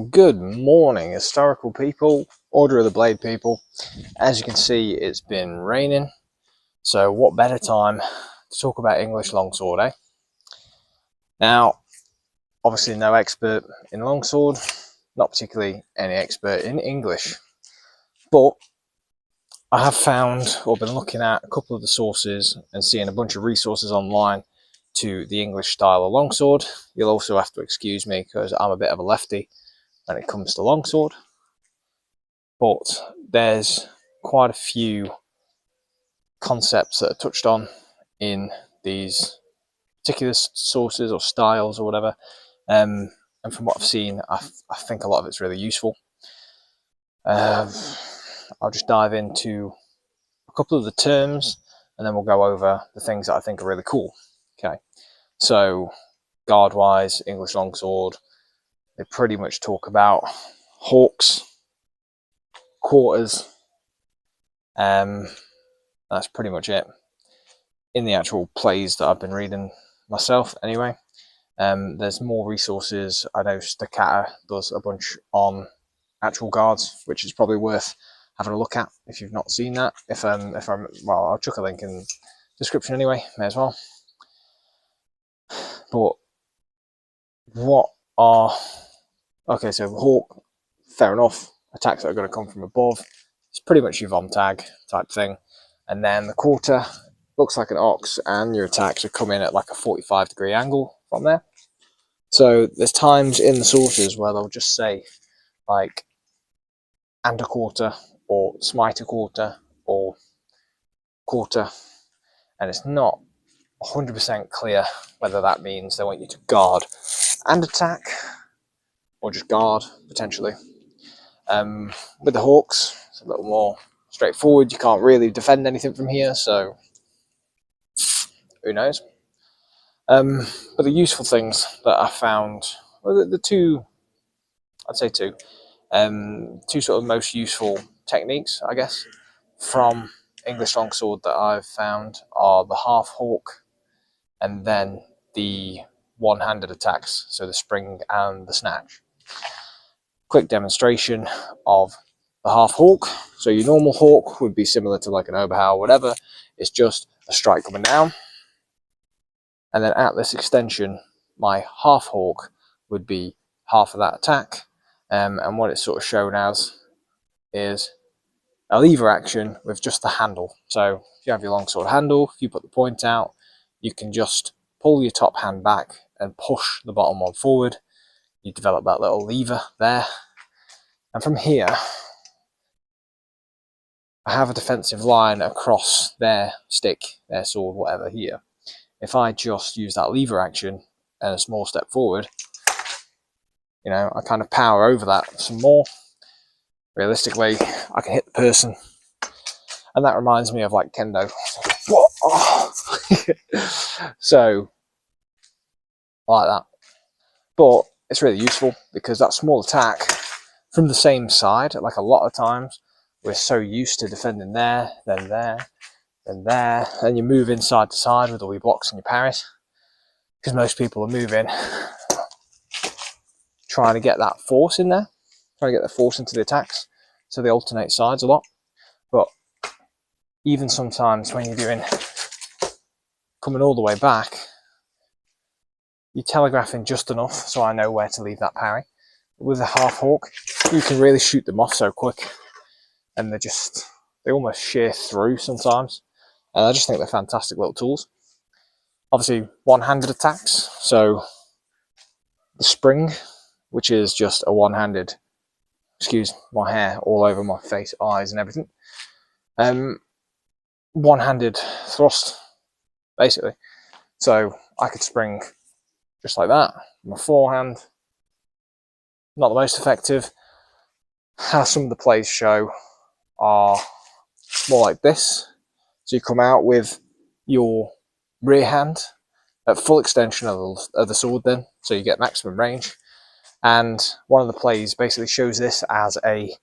Good morning, historical people, Order of the Blade people. As you can see, it's been raining, so what better time to talk about English longsword, eh? Now, obviously no expert in longsword, not particularly any expert in English, but I have found, or been looking at a couple of the sources and seeing a bunch of resources online to the English style of longsword. You'll also have to excuse me because I'm a bit of a lefty when it comes to longsword, but there's quite a few concepts that are touched on in these particular sources or styles or whatever, and from what I've seen, I think a lot of it's really useful. I'll just dive into a couple of the terms and then we'll go over the things that I think are really cool. Okay, so guard wise, English longsword, they pretty much talk about hawks, quarters, that's pretty much it in the actual plays that I've been reading myself anyway. There's more resources. I know Stocatto does a bunch on actual guards, which is probably worth having a look at if you've not seen that. If I'm well, I'll chuck a link in the description anyway, may as well. But what are, okay, so the hawk, fair enough, attacks that are going to come from above. It's pretty much your vom tag type thing. And then the quarter looks like an ox, and your attacks are coming at like a 45-degree angle from there. So there's times in the sources where they'll just say like and a quarter or smite a quarter or quarter, and it's not 100% clear whether that means they want you to guard and attack or just guard potentially. With the hawks, it's a little more straightforward. You can't really defend anything from here, so who knows. But the useful things that I found, well, the two, I'd say two sort of most useful techniques, I guess, from English longsword that I've found are the half hawk and then the one-handed attacks, so the spring and the snatch. Quick demonstration of the half hawk. So your normal hawk would be similar to like an Oberhau or whatever. It's just a strike coming down. And then at this extension, my half hawk would be half of that attack. And what it's sort of shown as is a lever action with just the handle. So if you have your longsword handle, if you put the point out, you can just pull your top hand back and push the bottom one forward. You develop that little lever there. And from here, I have a defensive line across their stick, their sword, whatever here. If I just use that lever action and a small step forward, you know, I kind of power over that some more. Realistically, I can hit the person. And that reminds me of like kendo. So, I like that. But it's really useful because that small attack from the same side, like a lot of times, we're so used to defending there, then there, then there, and you move inside to side with all your blocks and your parries. Because most people are moving, trying to get that force in there, trying to get the force into the attacks, so they alternate sides a lot. But even sometimes when you're doing coming all the way back, you're telegraphing just enough so I know where to leave that parry. With a half hawk, you can really shoot them off so quick, and they almost shear through sometimes. And I just think they're fantastic little tools. Obviously, one-handed attacks, so the spring, which is just a one-handed, excuse my hair all over my face, eyes and everything, one-handed thrust, basically. So I could spring just like that, my forehand. Not the most effective. How some of the plays show are more like this. So you come out with your rear hand at full extension of the sword then, so you get maximum range. And one of the plays basically shows this as they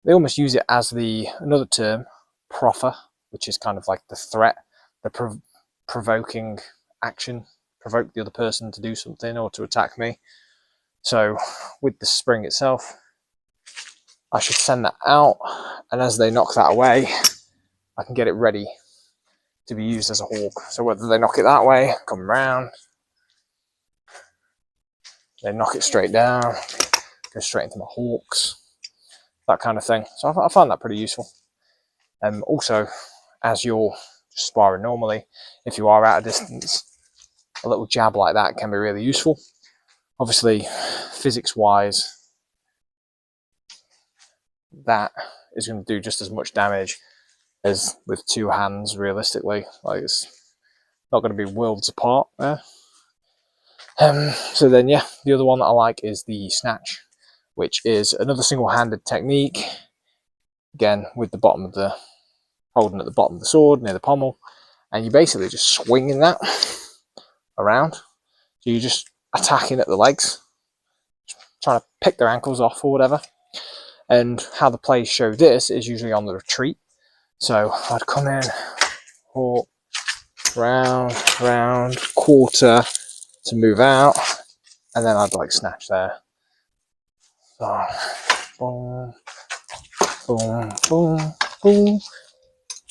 almost use it as another term, proffer, which is kind of like the threat, the provoking action provoke the other person to do something or to attack me. So with the spring itself, I should send that out, and as they knock that away, I can get it ready to be used as a hawk. So whether they knock it that way, come round, they knock it straight down, go straight into my hawks, that kind of thing. So I find that pretty useful. Also, as you're sparring normally, if you are at a distance, a little jab like that can be really useful. Obviously, physics-wise, that is going to do just as much damage as with two hands, realistically. Like, it's not going to be worlds apart there. So then, yeah, the other one that I like is the snatch, which is another single-handed technique. Again, with the bottom of the, holding at the bottom of the sword, near the pommel, and you're basically just swinging that around. So you're just attacking at the legs, trying to pick their ankles off or whatever. And how the plays show this is usually on the retreat. So I'd come in, hawk, round, round, quarter to move out, and then I'd like snatch there. So, boom, boom, boom, boom,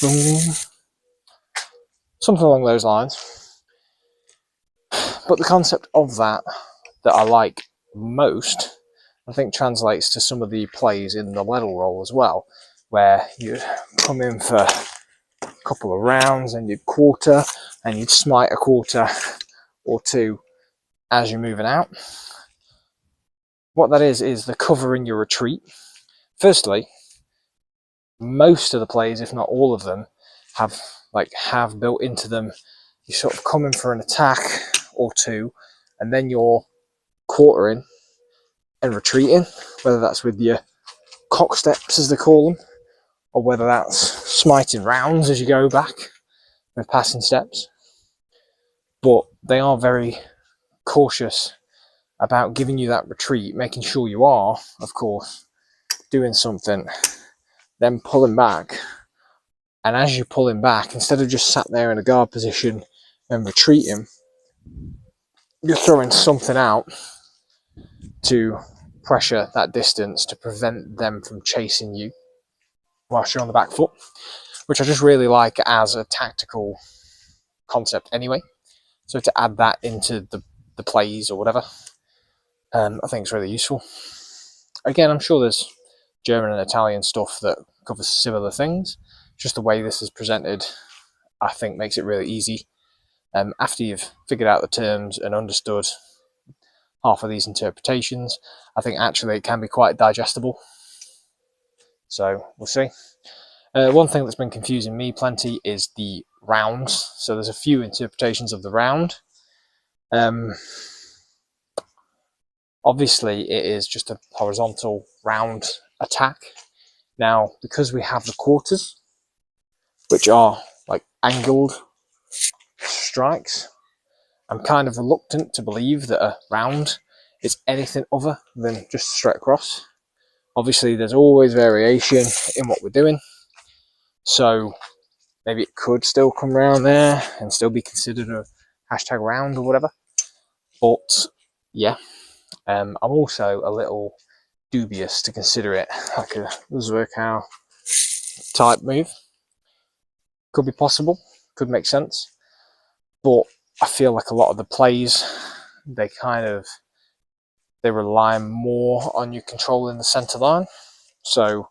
boom. Something along those lines. But the concept of that I like most, I think, translates to some of the plays in the ladle roll as well, where you'd come in for a couple of rounds and you'd quarter, and you'd smite a quarter or two as you're moving out. What that is the cover in your retreat. Firstly, most of the plays, if not all of them, have built into them, you sort of come in for an attack or two, and then you're quartering and retreating, whether that's with your cock steps, as they call them, or whether that's smiting rounds as you go back with passing steps. But they are very cautious about giving you that retreat, making sure you are, of course, doing something, then pulling back. And as you're pulling back, instead of just sat there in a guard position and retreating, you're throwing something out to pressure that distance to prevent them from chasing you whilst you're on the back foot, which I just really like as a tactical concept anyway. So to add that into the plays or whatever, I think it's really useful. Again, I'm sure there's German and Italian stuff that covers similar things. Just the way this is presented, I think, makes it really easy. After you've figured out the terms and understood half of these interpretations, I think actually it can be quite digestible. So we'll see. One thing that's been confusing me plenty is the rounds. So there's a few interpretations of the round. Obviously, it is just a horizontal round attack. Now, because we have the quarters, which are like angled strikes, I'm kind of reluctant to believe that a round is anything other than just straight across. Obviously, there's always variation in what we're doing, so maybe it could still come around there and still be considered a hashtag round or whatever. But yeah, I'm also a little dubious to consider it like a Zwerkow type move. Could be possible, could make sense, but I feel like a lot of the plays, they rely more on you controlling the centre line. So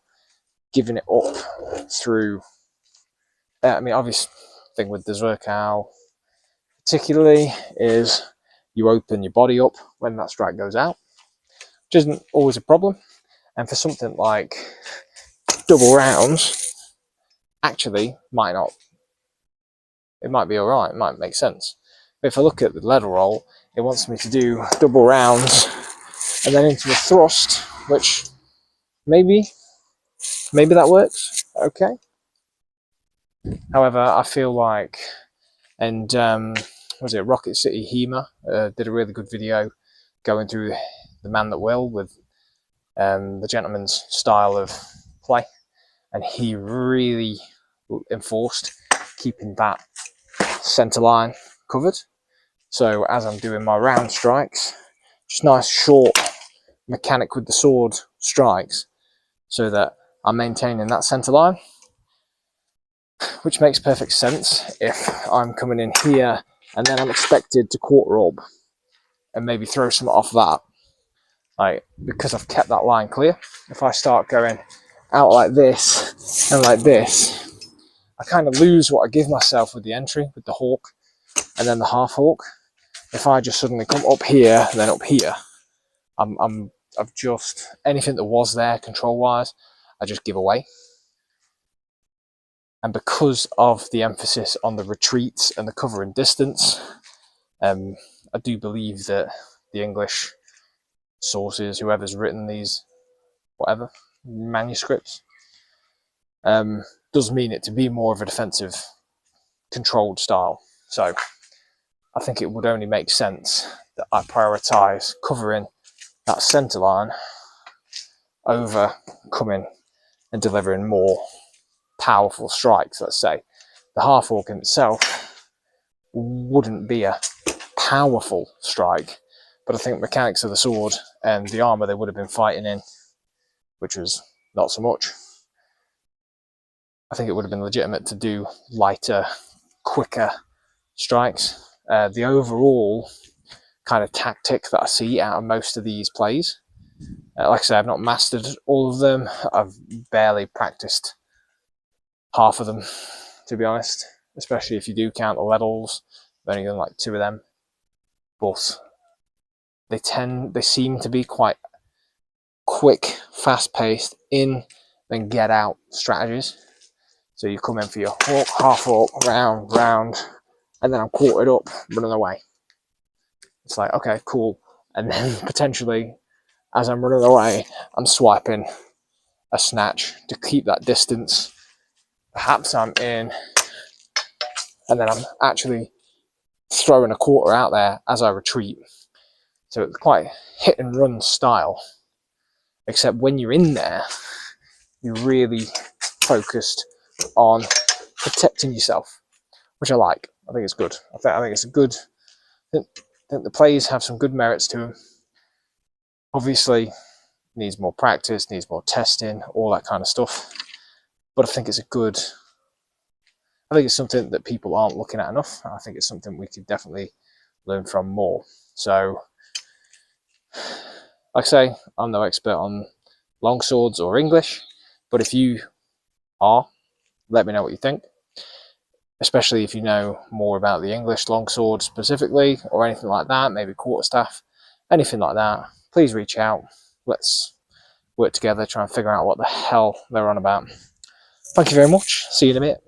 giving it up through, I mean, obvious thing with the Zwerkow particularly is you open your body up when that strike goes out, which isn't always a problem. And for something like double rounds, actually might not. It might be all right. It might make sense. But if I look at the ladle roll, it wants me to do double rounds and then into a thrust, which maybe that works. Okay. However, I feel like, and was it Rocket City Hema did a really good video going through The Man That Will with the gentleman's style of play, and he really enforced keeping that centre line covered, So as I'm doing my round strikes, just nice short mechanic with the sword strikes, so that I'm maintaining that centre line, which makes perfect sense if I'm coming in here and then I'm expected to quarter up and maybe throw some off that. Like, because I've kept that line clear, if I start going out like this and like this, I kind of lose what I give myself with the entry, with the hawk and then the half hawk. If I just suddenly come up here and then up here, I've just, anything that was there control wise, I just give away. And because of the emphasis on the retreats and the cover and distance, I do believe that the English sources, whoever's written these, whatever, manuscripts, does mean it to be more of a defensive, controlled style. So I think it would only make sense that I prioritise covering that centre line over coming and delivering more powerful strikes, let's say. The half hawk in itself wouldn't be a powerful strike, but I think mechanics of the sword and the armour they would have been fighting in, which was not so much, I think it would have been legitimate to do lighter, quicker strikes. The overall kind of tactic that I see out of most of these plays, like I say, I've not mastered all of them. I've barely practiced half of them, to be honest, especially if you do count the levels. I've only done like 2 of them, but they seem to be quite quick, fast-paced, in then get out strategies. So you come in for your hawk, half hawk, round, and then I'm quartered up, running away. It's like, okay, cool. And then potentially, as I'm running away, I'm swiping a snatch to keep that distance. Perhaps I'm in, and then I'm actually throwing a quarter out there as I retreat. So it's quite hit and run style. Except when you're in there, you're really focused on protecting yourself, which I like. I think it's good. I think it's a good. I think the plays have some good merits to them. Obviously, needs more practice, needs more testing, all that kind of stuff. But I think it's a good. I think it's something that people aren't looking at enough. I think it's something we could definitely learn from more. So, like I say, I'm no expert on longswords or English, but if you are, let me know what you think. Especially if you know more about the English longsword specifically, or anything like that, maybe quarterstaff, anything like that, please reach out. Let's work together, try and figure out what the hell they're on about. Thank you very much. See you in a bit.